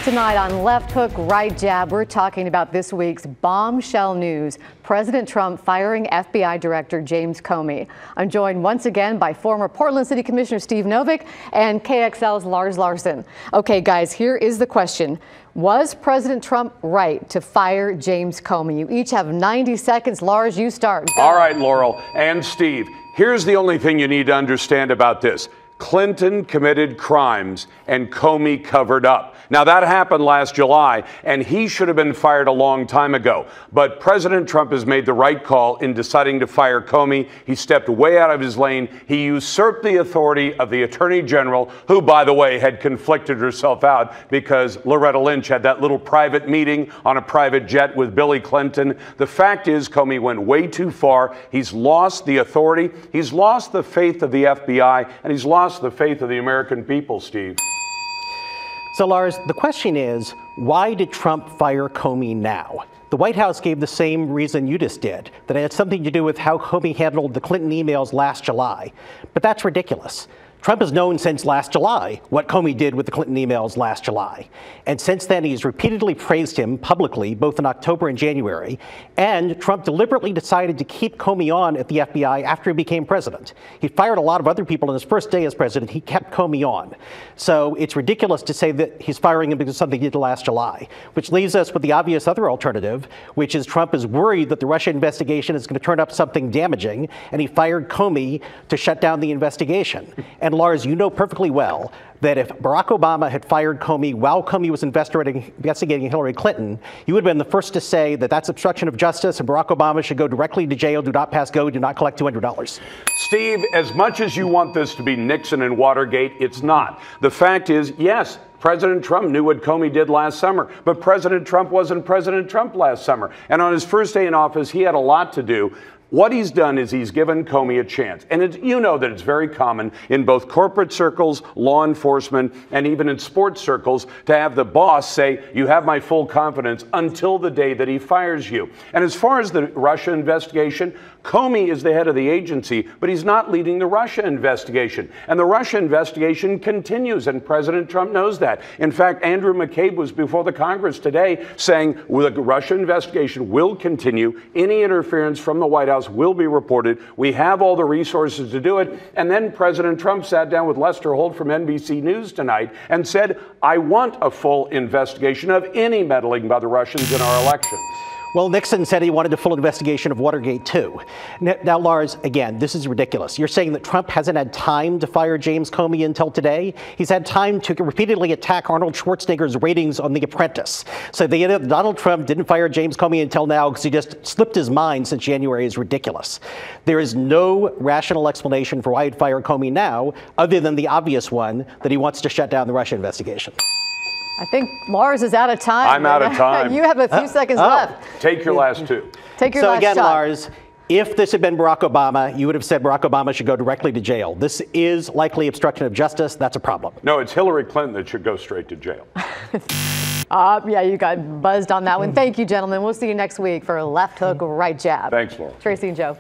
Tonight on Left Hook, Right Jab, we're talking about this week's bombshell news, President Trump firing FBI Director James Comey. I'm joined once again by former Portland City Commissioner Steve Novick and KXL's Lars Larson. Okay, guys, here is the question. Was President Trump right to fire James Comey? You each have 90 seconds. Lars, you start. Go. All right, Laurel and Steve, here's the only thing you need to understand about this. Clinton committed crimes and Comey covered up. Now, that happened last July, and he should have been fired a long time ago. But President Trump has made the right call in deciding to fire Comey. He stepped way out of his lane. He usurped the authority of the Attorney General, who, by the way, had conflicted herself out because Loretta Lynch had that little private meeting on a private jet with Billy Clinton. The fact is, Comey went way too far. He's lost the authority. He's lost the faith of the FBI, and he's lost the faith of the American people, Steve. So, Lars, the question is, why did Trump fire Comey now? The White House gave the same reason you just did, that it had something to do with how Comey handled the Clinton emails last July. But that's ridiculous. Trump has known since last July what Comey did with the Clinton emails last July. And since then, he's repeatedly praised him publicly, both in October and January. And Trump deliberately decided to keep Comey on at the FBI after he became president. He fired a lot of other people in his first day as president. He kept Comey on. So it's ridiculous to say that he's firing him because of something he did last July, which leaves us with the obvious other alternative, which is Trump is worried that the Russia investigation is going to turn up something damaging, and he fired Comey to shut down the investigation. And Lars, you know perfectly well that if Barack Obama had fired Comey while Comey was investigating Hillary Clinton, you would have been the first to say that that's obstruction of justice and Barack Obama should go directly to jail, do not pass go, do not collect $200. Steve, as much as you want this to be Nixon and Watergate, it's not. The fact is, yes, President Trump knew what Comey did last summer, but President Trump wasn't President Trump last summer. And on his first day in office, he had a lot to do. What he's done is he's given Comey a chance. And you know that it's very common in both corporate circles, law enforcement, and even in sports circles to have the boss say, you have my full confidence until the day that he fires you. And as far as the Russia investigation, Comey is the head of the agency, but he's not leading the Russia investigation. And the Russia investigation continues, and President Trump knows that. In fact, Andrew McCabe was before the Congress today saying the Russia investigation will continue. Any interference from the White House will be reported. We have all the resources to do it. And then President Trump sat down with Lester Holt from NBC News tonight and said, I want a full investigation of any meddling by the Russians in our elections. Well, Nixon said he wanted a full investigation of Watergate, too. Now, Lars, again, this is ridiculous. You're saying that Trump hasn't had time to fire James Comey until today? He's had time to repeatedly attack Arnold Schwarzenegger's ratings on The Apprentice. So Donald Trump didn't fire James Comey until now because he just slipped his mind since January is ridiculous. There is no rational explanation for why he'd fire Comey now, other than the obvious one that he wants to shut down the Russia investigation. I think Lars is out of time. I'm out of time. You have a few seconds left. Take your last two. Take your last shot. So again, shot. Lars, if this had been Barack Obama, you would have said Barack Obama should go directly to jail. This is likely obstruction of justice. That's a problem. No, it's Hillary Clinton that should go straight to jail. Yeah, you got buzzed on that one. Thank you, gentlemen. We'll see you next week for Left Hook, Right Jab. Thanks, Laura. Tracy and Joe.